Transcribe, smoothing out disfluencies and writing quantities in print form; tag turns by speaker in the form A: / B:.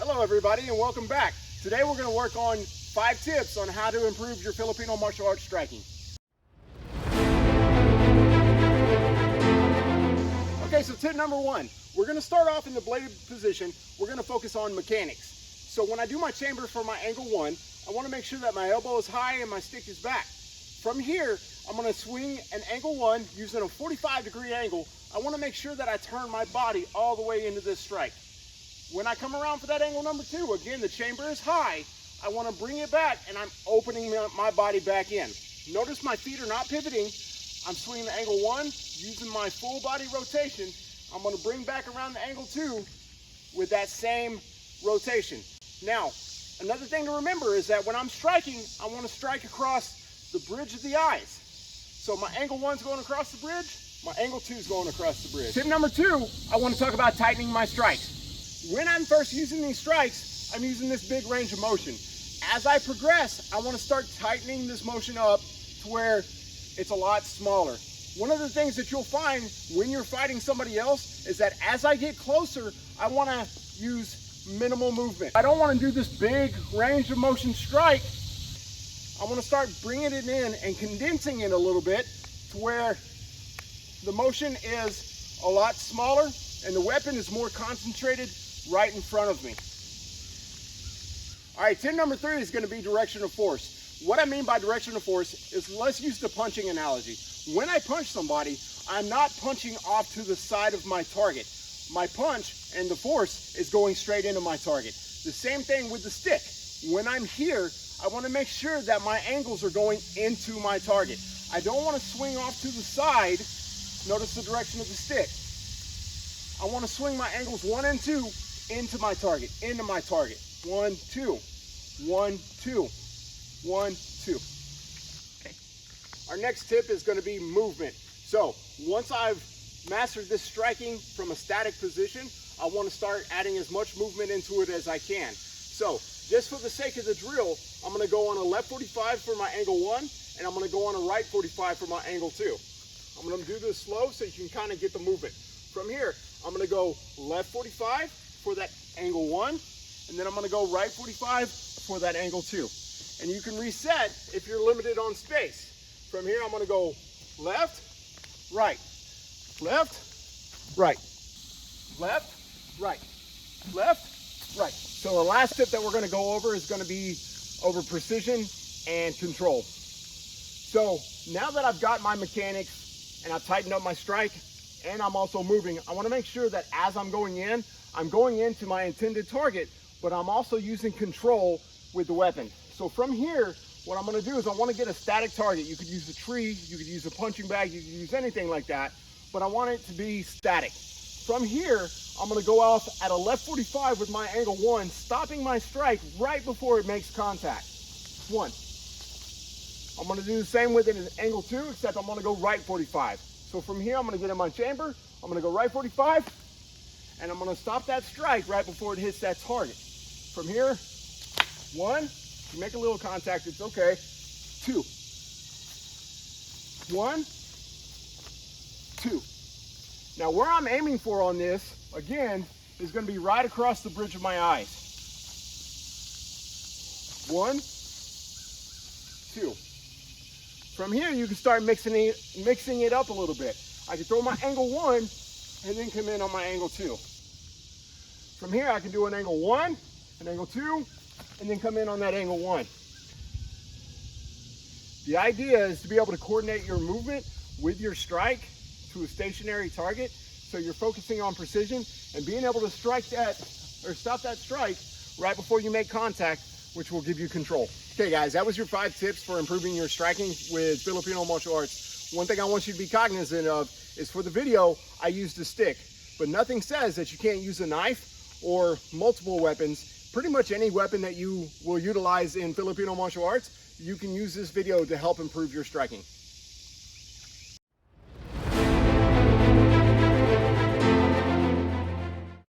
A: Hello everybody and welcome back. Today we're going to work on 5 tips on how to improve your Filipino martial arts striking. Okay, so tip number 1. We're going to start off in the bladed position. We're going to focus on mechanics. So when I do my chamber for my angle 1, I want to make sure that my elbow is high and my stick is back. From here, I'm going to swing an angle 1 using a 45-degree angle. I want to make sure that I turn my body all the way into this strike. When I come around for that angle number 2, again, the chamber is high. I want to bring it back and I'm opening my body back in. Notice my feet are not pivoting. I'm swinging the angle 1, using my full body rotation. I'm going to bring back around the angle 2 with that same rotation. Now, another thing to remember is that when I'm striking, I want to strike across the bridge of the eyes. So my angle 1's going across the bridge, my angle 2's going across the bridge. Tip number 2, I want to talk about tightening my strikes. When I'm first using these strikes, I'm using this big range of motion. As I progress, I want to start tightening this motion up to where it's a lot smaller. One of the things that you'll find when you're fighting somebody else is that as I get closer, I want to use minimal movement. I don't want to do this big range of motion strike. I want to start bringing it in and condensing it a little bit to where the motion is a lot smaller and the weapon is more concentrated right in front of me. All right, tip number 3 is going to be direction of force. What I mean by direction of force is, let's use the punching analogy. When I punch somebody, I'm not punching off to the side of my target. My punch and the force is going straight into my target. The same thing with the stick. When I'm here, I want to make sure that my angles are going into my target. I don't want to swing off to the side. Notice the direction of the stick. I want to swing my angles 1 and 2 into my target, into my target. 1, 2, 1, 2, 1, 2. Okay. Our next tip is going to be movement. So once I've mastered this striking from a static position, I want to start adding as much movement into it as I can. So just for the sake of the drill, I'm going to go on a left 45 for my angle 1, and I'm going to go on a right 45 for my angle 2. I'm going to do this slow so you can kind of get the movement. From here, I'm going to go left 45 for that angle 1, and then I'm going to go right 45 for that angle 2. And you can reset if you're limited on space. From here, I'm going to go left, right, left, right, left, right, left, right. So the last tip that we're going to go over is going to be over precision and control. So now that I've got my mechanics and I've tightened up my strike and I'm also moving, I want to make sure that as I'm going into my intended target, but I'm also using control with the weapon. So from here, what I'm going to do is I want to get a static target. You could use a tree, you could use a punching bag, you could use anything like that, but I want it to be static. From here, I'm going to go off at a left 45 with my angle 1, stopping my strike right before it makes contact. 1. I'm going to do the same with it in angle 2, except I'm going to go right 45. So from here, I'm going to get in my chamber, I'm going to go right 45, and I'm going to stop that strike right before it hits that target. From here, 1, you make a little contact, it's okay. 2, 1, 2. Now where I'm aiming for on this, again, is going to be right across the bridge of my eyes. 1, 2. From here, you can start mixing it up a little bit. I can throw my angle 1 and then come in on my angle 2. From here, I can do an angle 1, an angle 2, and then come in on that angle 1. The idea is to be able to coordinate your movement with your strike to a stationary target, so you're focusing on precision and being able to strike that or stop that strike right before you make contact, which will give you control. Okay guys, that was your 5 tips for improving your striking with Filipino martial arts. One thing I want you to be cognizant of is, for the video, I used a stick, but nothing says that you can't use a knife or multiple weapons. Pretty much any weapon that you will utilize in Filipino martial arts, you can use this video to help improve your striking.